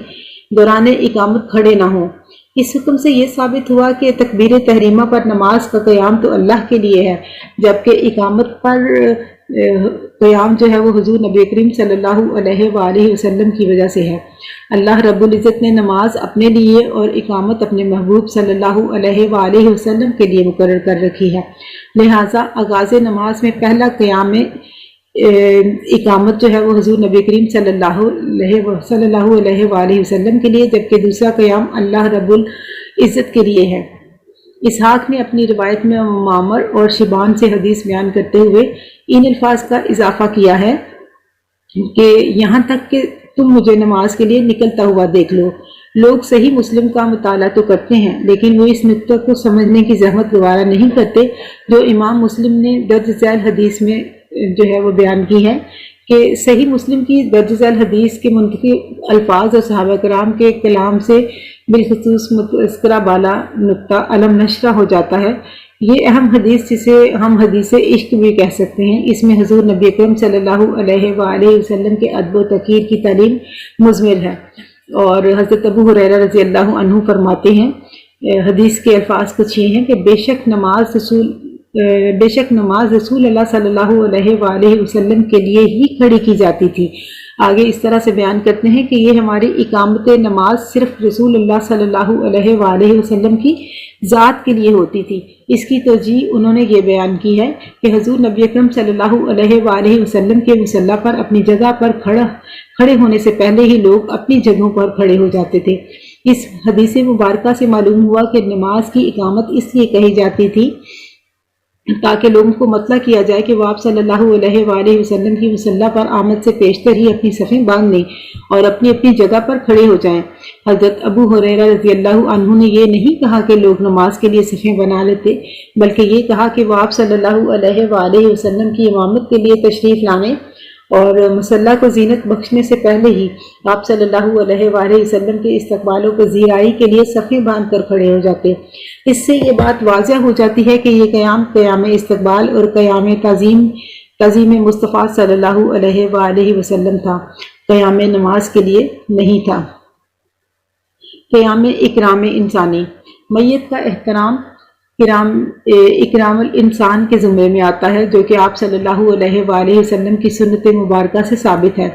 دوران اقامت کھڑے نہ ہوں۔ اس حکم سے یہ ثابت ہوا کہ تکبیر تحریمہ پر نماز کا قیام تو اللہ کے لیے ہے، جبکہ اقامت پر قیام جو ہے وہ حضور نبی کریم صلی اللہ علیہ وآلہ وسلم کی وجہ سے ہے۔ اللہ رب العزت نے نماز اپنے لیے اور اقامت اپنے محبوب صلی اللہ علیہ وآلہ وسلم کے لیے مقرر کر رکھی ہے، لہٰذا آغاز نماز میں پہلا قیام اقامت جو ہے وہ حضور نبی کریم صلی اللہ علیہ وآلہ وسلم کے لیے، جبکہ دوسرا قیام اللہ رب العزت کے لیے ہے۔ اسحاق نے اپنی روایت میں معمر اور شیبان سے حدیث بیان کرتے ہوئے ان الفاظ کا اضافہ کیا ہے کہ یہاں تک کہ تم مجھے نماز کے لیے نکلتا ہوا دیکھ لو۔ لوگ صحیح مسلم کا مطالعہ تو کرتے ہیں لیکن وہ اس نقطہ کو سمجھنے کی زحمت گوارا نہیں کرتے جو امام مسلم نے درج ذیل حدیث میں جو ہے وہ بیان کی ہے کہ صحیح مسلم کی درج ذیل حدیث کے منتخب الفاظ اور صحابہ کرام کے کلام سے بالخصوص متذکرہ بالا نقطہ علم نشرہ ہو جاتا ہے۔ یہ اہم حدیث جسے ہم حدیث عشق بھی کہہ سکتے ہیں، اس میں حضور نبی اکرم صلی اللہ علیہ وآلہ وسلم کے ادب و توقیر کی تعلیم مضمر ہے، اور حضرت ابو ہریرہ رضی اللہ عنہ فرماتے ہیں، حدیث کے الفاظ کچھ یہ ہیں کہ بے شک نماز رسول اللہ صلی اللہ علیہ وآلہ وسلم کے لیے ہی کھڑی کی جاتی تھی۔ آگے اس طرح سے بیان کرتے ہیں کہ یہ ہماری اقامت نماز صرف رسول اللہ صلی اللہ علیہ وآلہ وسلم کی ذات کے لیے ہوتی تھی۔ اس کی توجیہ انہوں نے یہ بیان کی ہے کہ حضور نبی اکرم صلی اللہ علیہ وآلہ وسلم کے مصلی پر اپنی جگہ پر کھڑے ہونے سے پہلے ہی لوگ اپنی جگہوں پر کھڑے ہو جاتے تھے۔ اس حدیث مبارکہ سے معلوم ہوا کہ نماز کی اقامت اس لیے کہی جاتی تھی تاکہ لوگوں کو مطلع کیا جائے کہ وہ آپ صلی اللہ علیہ وآلہ وسلم کی مصلی پر آمد سے پیشتر ہی اپنی صفیں باندھ لیں اور اپنی اپنی جگہ پر کھڑے ہو جائیں۔ حضرت ابو ہریرہ رضی اللہ عنہ نے یہ نہیں کہا کہ لوگ نماز کے لیے صفیں بنا لیتے، بلکہ یہ کہا کہ وہ آپ صلی اللہ علیہ وآلہ وسلم کی امامت کے لیے تشریف لانے اور مصلی کو زینت بخشنے سے پہلے ہی آپ صلی اللہ علیہ وآلہ وسلم کے استقبال و پذیرائی کے لیے صفیں باندھ کر کھڑے ہو جاتے۔ اس سے یہ بات واضح ہو جاتی ہے کہ یہ قیام استقبال اور قیام تعظیم مصطفیٰ صلی اللہ علیہ وآلہ وسلم تھا، قیام نماز کے لیے نہیں تھا۔ قیام اکرام انسانی، میت کا احترام اکرام الانسان کے زمرے میں آتا ہے، جو کہ آپ صلی اللہ علیہ وآلہ وسلم کی سنت مبارکہ سے ثابت ہے۔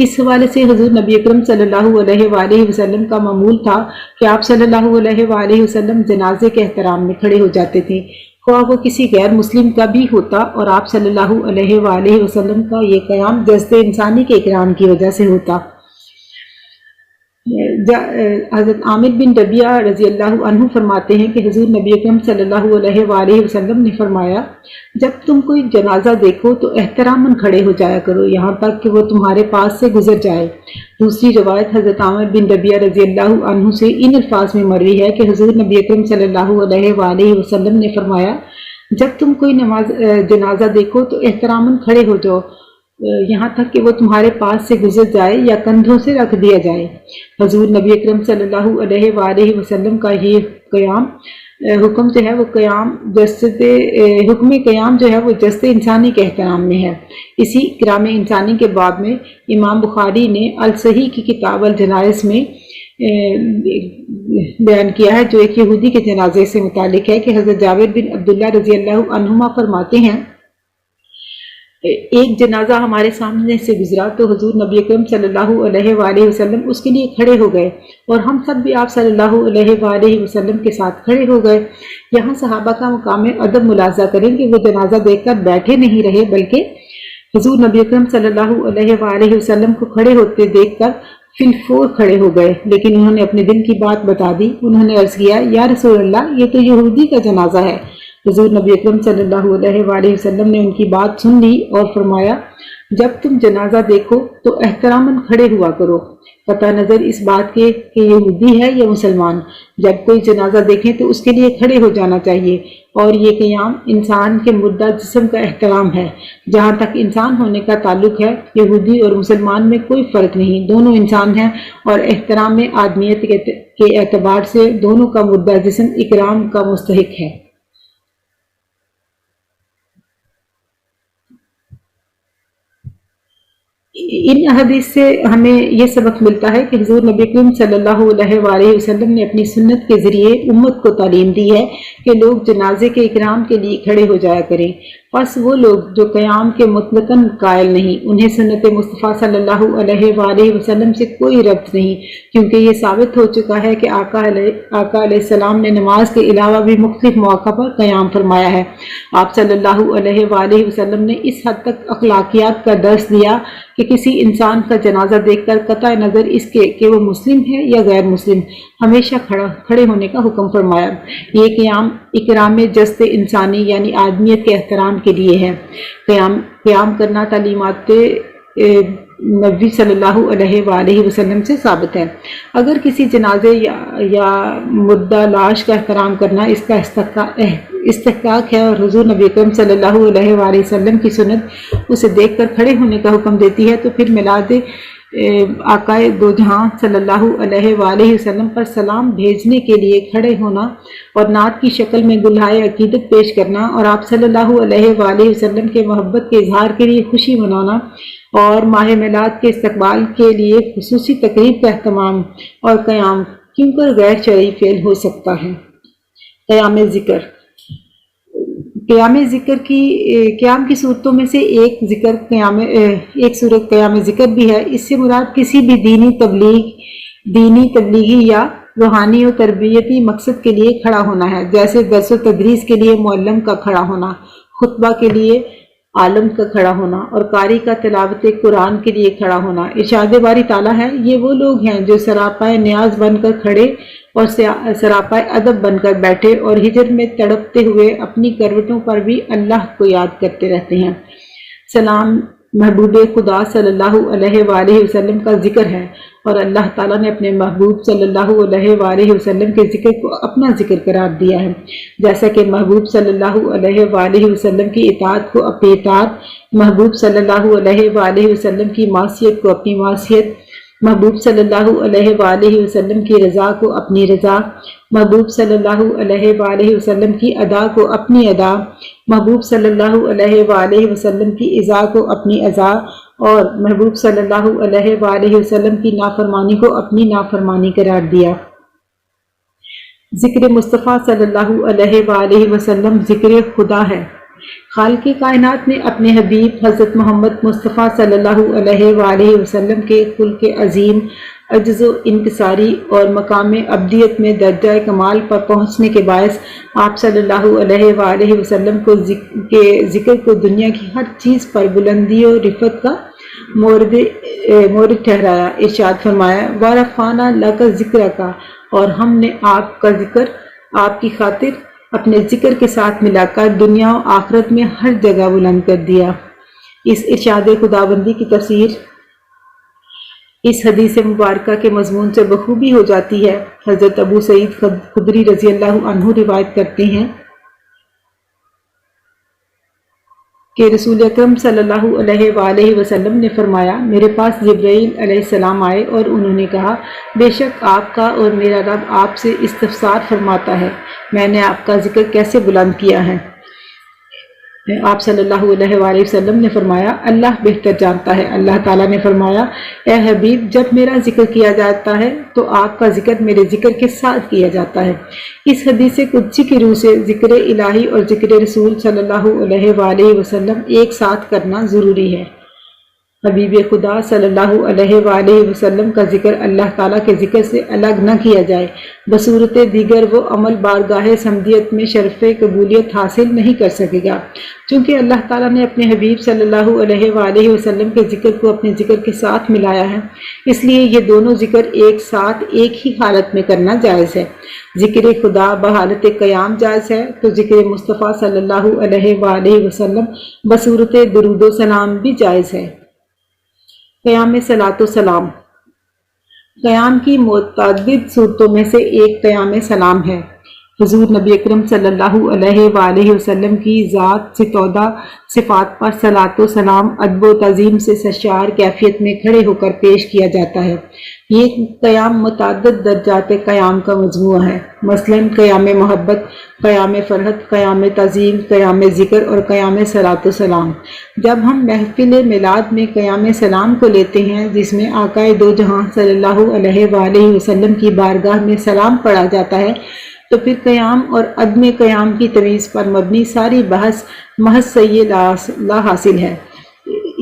اس حوالے سے حضور نبی اکرم صلی اللہ علیہ وآلہ وسلم کا معمول تھا کہ آپ صلی اللہ علیہ وآلہ وسلم جنازے کے احترام میں کھڑے ہو جاتے تھے، خواہ وہ کسی غیر مسلم کا بھی ہوتا، اور آپ صلی اللہ علیہ وآلہ وسلم کا یہ قیام جذب انسانی کے اکرام کی وجہ سے ہوتا۔ حضرت عامر بن ربیعہ رضی اللہ عنہ فرماتے ہیں کہ حضور نبی اکرم صلی اللہ علیہ وآلہ وسلم نے فرمایا، جب تم کوئی جنازہ دیکھو تو احتراماً کھڑے ہو جایا کرو یہاں تک کہ وہ تمہارے پاس سے گزر جائے۔ دوسری روایت حضرت عامر بن ربیعہ رضی اللہ عنہ سے ان الفاظ میں مروی ہے کہ حضور نبی اکرم صلی اللہ علیہ وآلہ وسلم نے فرمایا، جب تم کوئی جنازہ دیکھو تو احتراماً کھڑے ہو جاؤ یہاں تک کہ وہ تمہارے پاس سے گزر جائے یا کندھوں سے رکھ دیا جائے۔ حضور نبی اکرم صلی اللہ علیہ وآلہ وسلم کا یہ حکم جو ہے وہ حکم قیام جو ہے وہ جسد انسانی کے احترام میں ہے۔ اسی کرام انسانی کے باب میں امام بخاری نے الصحیح کی کتاب الجنائز میں بیان کیا ہے، جو ایک یہودی کے جنازے سے متعلق ہے، کہ حضرت جابر بن عبداللہ رضی اللہ عنہما فرماتے ہیں، ایک جنازہ ہمارے سامنے سے گزرا تو حضور نبی اکرم صلی اللہ علیہ وآلہ وسلم اس کے لیے کھڑے ہو گئے، اور ہم سب بھی آپ صلی اللہ علیہ وآلہ وسلم کے ساتھ کھڑے ہو گئے۔ یہاں صحابہ کا مقام ادب ملاحظہ کریں کہ وہ جنازہ دیکھ کر بیٹھے نہیں رہے، بلکہ حضور نبی اکرم صلی اللہ علیہ وآلہ وسلم کو کھڑے ہوتے دیکھ کر فی الفور کھڑے ہو گئے، لیکن انہوں نے اپنے دل کی بات بتا دی۔ انہوں نے عرض کیا، یا رسول اللہ، یہ تو یہودی کا جنازہ ہے۔ حضور نبی اکرم صلی اللہ علیہ وآلہ وسلم نے ان کی بات سن لی اور فرمایا، جب تم جنازہ دیکھو تو احتراماً کھڑے ہوا کرو، قطع نظر اس بات کے کہ یہودی ہے یا مسلمان۔ جب کوئی جنازہ دیکھیں تو اس کے لیے کھڑے ہو جانا چاہیے، اور یہ قیام انسان کے مردہ جسم کا احترام ہے۔ جہاں تک انسان ہونے کا تعلق ہے، یہودی اور مسلمان میں کوئی فرق نہیں، دونوں انسان ہیں، اور احترام آدمیت کے اعتبار سے دونوں کا مردہ جسم اکرام کا مستحق ہے۔ ان احادیث سے ہمیں یہ سبق ملتا ہے کہ حضور نبی کریم صلی اللہ علیہ وآلہ وسلم نے اپنی سنت کے ذریعے امت کو تعلیم دی ہے کہ لوگ جنازے کے اکرام کے لیے کھڑے ہو جایا کریں۔ پس وہ لوگ جو قیام کے مطلقاً قائل نہیں، انہیں سنت مصطفیٰ صلی اللہ علیہ وآلہ وسلم سے کوئی ربط نہیں، کیونکہ یہ ثابت ہو چکا ہے کہ آقا علیہ السلام نے نماز کے علاوہ بھی مختلف مواقع پر قیام فرمایا ہے۔ آپ صلی اللہ علیہ وآلہ وسلم نے اس حد تک اخلاقیات کا درس دیا کہ کسی انسان کا جنازہ دیکھ کر قطع نظر اس کے کہ وہ مسلم ہے یا غیر مسلم، ہمیشہ کھڑے ہونے کا حکم فرمایا۔ یہ قیام اکرام جسد انسانی یعنی آدمیت کے احترام کے لیے ہے۔ قیام کرنا تعلیمات نبی صلی اللہ علیہ وآلہ وسلم سے ثابت ہے۔ اگر کسی جنازے یا مردہ لاش کا احترام کرنا اس کا استحقاق ہے، اور حضور نبی اکرم صلی اللہ علیہ وآلہ وسلم کی سنت اسے دیکھ کر کھڑے ہونے کا حکم دیتی ہے، تو پھر میلاد آقا دو جہاں صلی اللہ علیہ وآلہ وسلم پر سلام بھیجنے کے لیے کھڑے ہونا اور نعت کی شکل میں گلہائے عقیدت پیش کرنا، اور آپ صلی اللہ علیہ وآلہ وسلم کے محبت کے اظہار کے لیے خوشی منانا، اور ماہ میلاد کے استقبال کے لیے خصوصی تقریب کا اہتمام اور قیام کیوں کر غیر شرعی فعل ہو سکتا ہے۔ قیام کی صورتوں میں سے ایک صورت قیام ذکر بھی ہے۔ اس سے مراد کسی بھی دینی تبلیغی یا روحانی و تربیتی مقصد کے لیے کھڑا ہونا ہے، جیسے درس و تدریس کے لیے معلم کا کھڑا ہونا، خطبہ کے لیے عالم کا کھڑا ہونا، اور قاری کا تلاوت قرآن کے لیے کھڑا ہونا۔ ارشاد باری تعالیٰ ہے، یہ وہ لوگ ہیں جو سراپائے نیاز بن کر کھڑے اور سراپائے ادب بن کر بیٹھے اور ہجر میں تڑپتے ہوئے اپنی کروٹوں پر بھی اللہ کو یاد کرتے رہتے ہیں۔ سلام محبوب خدا صلی اللہ علیہ وآلہ وسلم کا ذکر ہے، اور اللہ تعالیٰ نے اپنے محبوب صلی اللہ علیہ وآلہ وسلم کے ذکر کو اپنا ذکر قرار دیا ہے، جیسا کہ محبوب صلی اللہ علیہ وآلہ وسلم کی اطاعت کو اپنی اطاعت، محبوب صلی اللہ علیہ وآلہ وسلم کی معصیت کو اپنی معصیت، محبوب صلی اللہ علیہ وآلہ وسلم کی رضا کو اپنی رضا، محبوب صلی اللہ علیہ وآلہ وسلم کی ادا کو اپنی ادا، محبوب صلی اللہ علیہ وآلہ وسلم کی اذا کو اپنی اذا، اور محبوب صلی اللہ علیہ وآلہ وسلم کی نافرمانی کو اپنی نافرمانی قرار دیا۔ ذکر مصطفیٰ صلی اللہ علیہ وآلہ وسلم ذکر خدا ہے۔ خالق کائنات نے اپنے حبیب حضرت محمد مصطفیٰ صلی اللہ علیہ وآلہ وسلم کے خلق عظیم، عجز و انکساری اور مقام ابدیت میں درجہ کمال پر پہنچنے کے باعث آپ صلی اللہ علیہ وآلہ وسلم کو ذکر کو دنیا کی ہر چیز پر بلندی اور رفعت کا مورد ٹھہرایا۔ ارشاد فرمایا وَرَفَعْنَا لَكَ ذِكْرَكَ، اور ہم نے آپ کا ذکر آپ کی خاطر اپنے ذکر کے ساتھ ملا کر دنیا و آخرت میں ہر جگہ بلند کر دیا۔ اس ارشاد خداوندی کی تفسیر اس حدیث مبارکہ کے مضمون سے بخوبی ہو جاتی ہے۔ حضرت ابو سعید خدری رضی اللہ عنہ روایت کرتے ہیں کہ رسول اکرم صلی اللہ علیہ وآلہ وسلم نے فرمایا، میرے پاس جبرائیل علیہ السلام آئے اور انہوں نے کہا، بے شک آپ کا اور میرا رب آپ سے استفسار فرماتا ہے، میں نے آپ کا ذکر کیسے بلند کیا ہے؟ آپ صلی اللہ علیہ وآلہ وسلم نے فرمایا، اللہ بہتر جانتا ہے۔ اللہ تعالیٰ نے فرمایا، اے حبیب، جب میرا ذکر کیا جاتا ہے تو آپ کا ذکر میرے ذکر کے ساتھ کیا جاتا ہے۔ اس حدیث قدسی کی روح سے ذکر الہی اور ذکر رسول صلی اللہ علیہ وآلہ وسلم ایک ساتھ کرنا ضروری ہے۔ حبیب خدا صلی اللہ علیہ وآلہ وسلم کا ذکر اللہ تعالیٰ کے ذکر سے الگ نہ کیا جائے، بصورت دیگر وہ عمل بارگاہ سمدیت میں شرف قبولیت حاصل نہیں کر سکے گا، چونکہ اللہ تعالیٰ نے اپنے حبیب صلی اللہ علیہ وآلہ وسلم کے ذکر کو اپنے ذکر کے ساتھ ملایا ہے، اس لیے یہ دونوں ذکر ایک ساتھ ایک ہی حالت میں کرنا جائز ہے۔ ذکر خدا بحالت قیام جائز ہے تو ذکر مصطفیٰ صلی اللہ علیہ وآلہ وسلم بصورت درود و سلام بھی جائز ہے۔ قیام صلاۃ و سلام۔ قیام کی متعدد صورتوں میں سے ایک قیام سلام ہے۔ حضور نبی اکرم صلی اللہ علیہ وآلہ وسلم کی ذات ستودہ صفات پر صلاۃ و سلام ادب و تعظیم سے سرشار کیفیت میں کھڑے ہو کر پیش کیا جاتا ہے۔ یہ قیام متعدد درجات قیام کا مجموعہ ہے، مثلاً قیام محبت، قیام فرحت، قیام تعظیم، قیام ذکر اور قیام صلاۃ و سلام۔ جب ہم محفل میلاد میں قیام سلام کو لیتے ہیں، جس میں آقا دو جہاں صلی اللہ علیہ وآلہ وسلم کی بارگاہ میں سلام پڑھا جاتا ہے، تو پھر قیام اور عدم قیام کی تمیز پر مبنی ساری بحث محض صحیح لا حاصل ہے،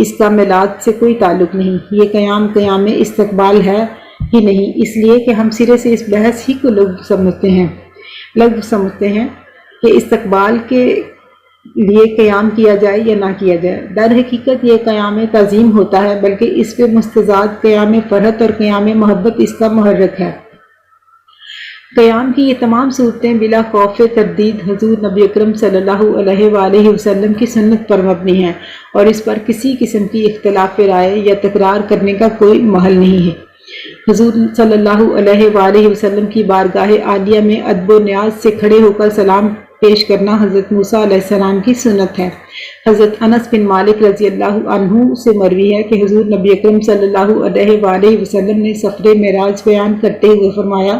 اس کا میلاد سے کوئی تعلق نہیں۔ یہ قیام استقبال ہے ہی نہیں، اس لیے کہ ہم سرے سے اس بحث ہی کو لغو سمجھتے ہیں کہ استقبال کے لیے قیام کیا جائے یا نہ کیا جائے۔ در حقیقت یہ قیام تعظیم ہوتا ہے، بلکہ اس پہ مستزاد قیام فرحت اور قیام محبت اس کا محرک ہے۔ قیام کی یہ تمام صورتیں بلا خوف تردید حضور نبی اکرم صلی اللہ علیہ وآلہ وسلم کی سنت پر مبنی ہیں، اور اس پر کسی قسم کی اختلاف رائے یا تکرار کرنے کا کوئی محل نہیں ہے۔ حضور صلی اللہ علیہ وآلہ وسلم کی بارگاہ عالیہ میں ادب و نیاز سے کھڑے ہو کر سلام پیش کرنا حضرت موسیٰ علیہ السلام کی سنت ہے۔ حضرت انس بن مالک رضی اللہ عنہ سے مروی ہے کہ حضور نبی اکرم صلی اللہ علیہ وآلہ وسلم نے سفر معراج بیان کرتے ہوئے فرمایا،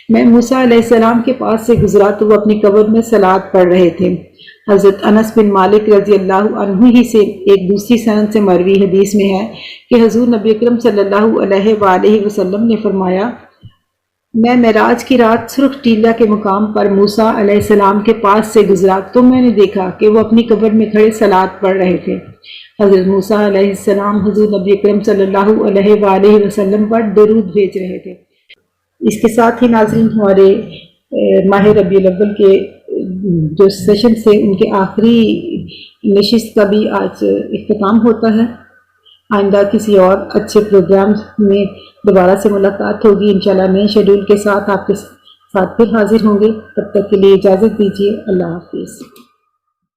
میں موسیٰ علیہ السلام کے پاس سے گزرا تو وہ اپنی قبر میں صلوات پڑھ رہے تھے۔ حضرت انس بن مالک رضی اللہ عنہ ہی سے ایک دوسری سند سے مروی حدیث میں ہے کہ حضور نبی اکرم صلی اللہ علیہ وآلہ وسلم نے فرمایا، میں معراج کی رات سرخ ٹیلہ کے مقام پر موسیٰ علیہ السلام کے پاس سے گزرا تو میں نے دیکھا کہ وہ اپنی قبر میں کھڑے صلوات پڑھ رہے تھے۔ حضرت موسیٰ علیہ السلام حضور نبی اکرم صلی اللہ علیہ وآلہ وسلم پر درود بھیج رہے تھے۔ اس کے ساتھ ہی ناظرین، ہمارے ماہ ربیع الاول کے جو سیشن سے ان کے آخری نشست کا بھی آج اختتام ہوتا ہے۔ آئندہ کسی اور اچھے پروگرام میں دوبارہ سے ملاقات ہوگی انشاءاللہ، نئے شیڈول کے ساتھ آپ کے ساتھ پھر حاضر ہوں گے۔ تب تک کے لیے اجازت دیجیے، اللہ حافظ۔